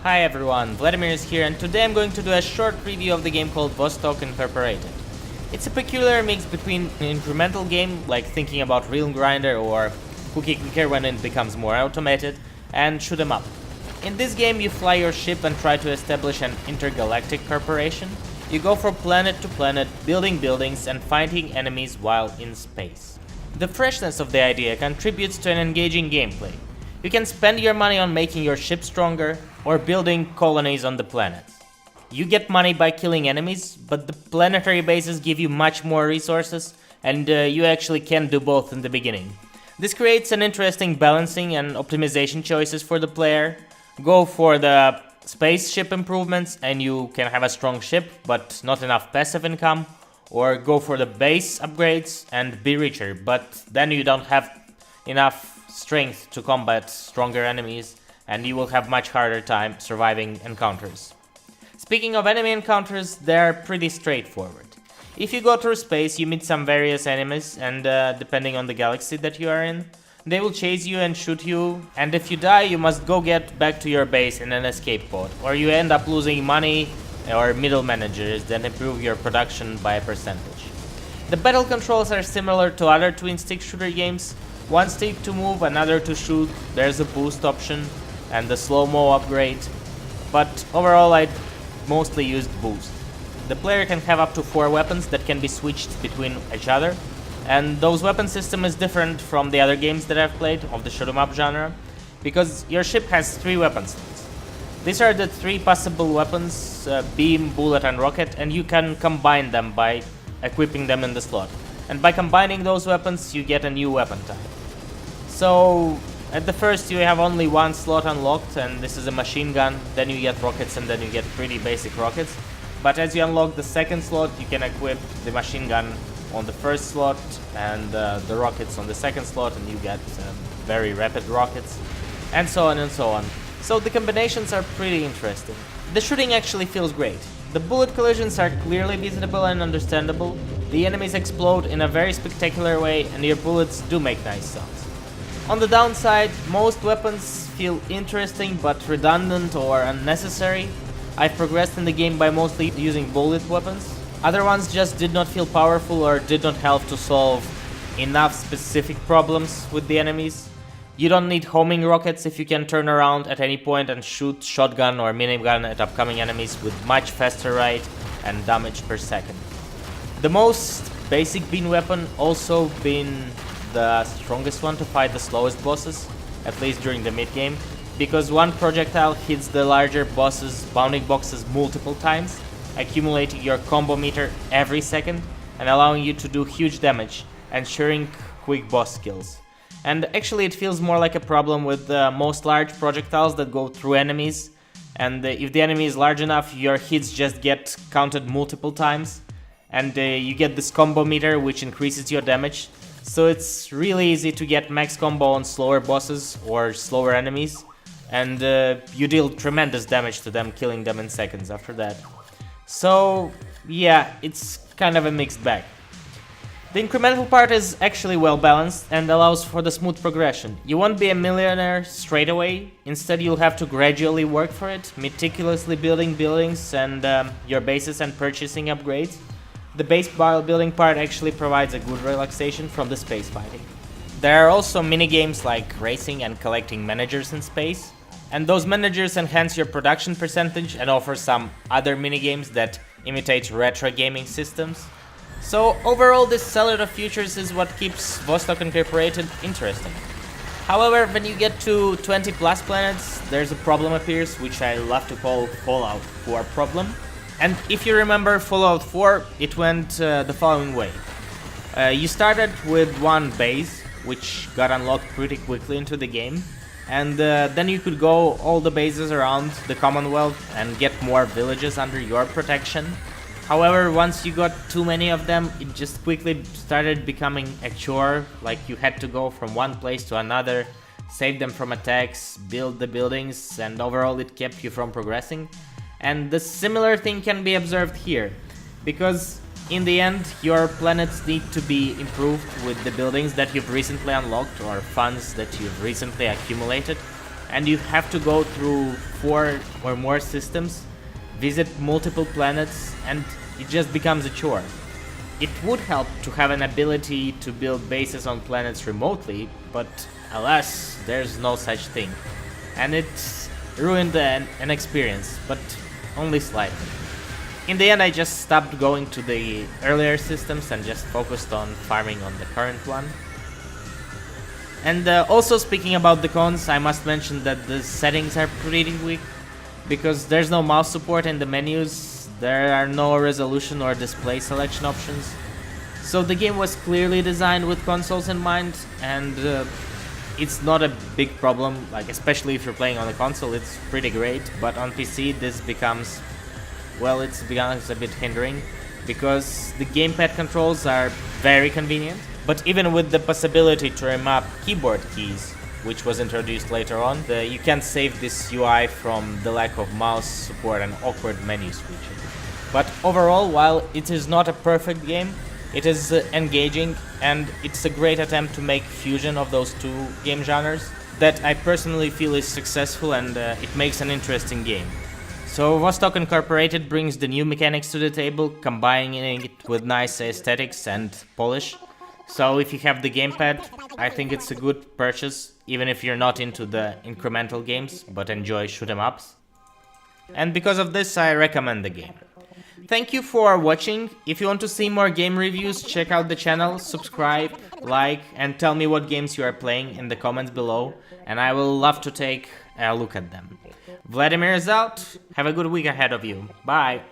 Hi everyone, Vladimir is here, and today I'm going to do a short review of the game called Vostok Inc. It's a peculiar mix between an incremental game, like thinking about Real Grinder or Cookie Clicker when it becomes more automated, and shoot 'em up. In this game you fly your ship and try to establish an intergalactic corporation. You go from planet to planet, building buildings and fighting enemies while in space. The freshness of the idea contributes to an engaging gameplay. You can spend your money on making your ship stronger or building colonies on the planets. You get money by killing enemies, but the planetary bases give you much more resources, and you actually can do both in the beginning. This creates an interesting balancing and optimization choices for the player. Go for the spaceship improvements and you can have a strong ship but not enough passive income, or go for the base upgrades and be richer, but then you don't have enough strength to combat stronger enemies and you will have much harder time surviving encounters. Speaking of enemy encounters, they're pretty straightforward. If you go through space, you meet some various enemies, and depending on the galaxy that you are in, they will chase you and shoot you, and if you die, you must go get back to your base in an escape pod, or you end up losing money or middle managers that improve your production by a percentage. The battle controls are similar to other twin-stick shooter games. One stick to move, another to shoot, there's a boost option, and the slow-mo upgrade, but overall I mostly used boost. The player can have up to 4 weapons that can be switched between each other, and those weapon system is different from the other games that I've played of the shoot 'em up genre, because your ship has 3 weapon slots. These are the 3 possible weapons, beam, bullet and rocket, and you can combine them by equipping them in the slot. And by combining those weapons you get a new weapon type. So at the first you have only 1 slot unlocked, and this is a machine gun, then you get rockets, and then you get pretty basic rockets. But as you unlock the second slot you can equip the machine gun on the first slot and the rockets on the second slot, and you get very rapid rockets, and so on and so on. So the combinations are pretty interesting. The shooting actually feels great. The bullet collisions are clearly visible and understandable, the enemies explode in a very spectacular way, and your bullets do make nice sounds. On the downside, most weapons feel interesting but redundant or unnecessary. I've progressed in the game by mostly using bullet weapons. Other ones just did not feel powerful or did not help to solve enough specific problems with the enemies. You don't need homing rockets if you can turn around at any point and shoot shotgun or minigun at upcoming enemies with much faster rate and damage per second. The most basic beam weapon also been the strongest one to fight the slowest bosses, at least during the mid-game, because one projectile hits the larger bosses' bounding boxes multiple times, accumulating your combo meter every second and allowing you to do huge damage, ensuring quick boss kills. And actually it feels more like a problem with most large projectiles that go through enemies, and if the enemy is large enough your hits just get counted multiple times, and you get this combo meter which increases your damage. So it's really easy to get max combo on slower bosses or slower enemies, and you deal tremendous damage to them, killing them in seconds after that. So yeah, it's kind of a mixed bag. The incremental part is actually well balanced and allows for the smooth progression. You won't be a millionaire straight away, instead you'll have to gradually work for it, meticulously building buildings and your bases and purchasing upgrades. The base building part actually provides a good relaxation from the space fighting. There are also minigames like racing and collecting managers in space, and those managers enhance your production percentage and offer some other minigames that imitate retro gaming systems. So overall this salad of features is what keeps Vostok Incorporated interesting. However, when you get to 20 plus planets, there's a problem appears, which I love to call Fallout 4 problem. And if you remember Fallout 4, it went the following way. You started with one base, which got unlocked pretty quickly into the game, and then you could go all the bases around the Commonwealth and get more villages under your protection. However, once you got too many of them, it just quickly started becoming a chore, like you had to go from one place to another, save them from attacks, build the buildings, and overall it kept you from progressing. And the similar thing can be observed here, because in the end your planets need to be improved with the buildings that you've recently unlocked or funds that you've recently accumulated. and you have to go through 4 or more systems, visit multiple planets, and it just becomes a chore. It would help to have an ability to build bases on planets remotely, but alas, there's no such thing. And it ruined an experience, but only slightly. In the end, I just stopped going to the earlier systems and just focused on farming on the current one. And also speaking about the cons, I must mention that the settings are pretty weak, because there's no mouse support in the menus, there are no resolution or display selection options. So the game was clearly designed with consoles in mind, and it's not a big problem, like especially if you're playing on a console, it's pretty great, but on PC this becomes, well, it becomes a bit hindering, because the gamepad controls are very convenient, but even with the possibility to remap keyboard keys, which was introduced later on, you can't save this UI from the lack of mouse support and awkward menu switching. But overall, while it is not a perfect game, it is engaging, and it's a great attempt to make fusion of those two game genres that I personally feel is successful, and it makes an interesting game. So Vostok Incorporated brings the new mechanics to the table, combining it with nice aesthetics and polish. So if you have the gamepad, I think it's a good purchase, even if you're not into the incremental games, but enjoy shoot 'em ups. And because of this, I recommend the game. Thank you for watching. If you want to see more game reviews, check out the channel, subscribe, like, and tell me what games you are playing in the comments below, and I will love to take a look at them. Vladimir is out. Have a good week ahead of you. Bye.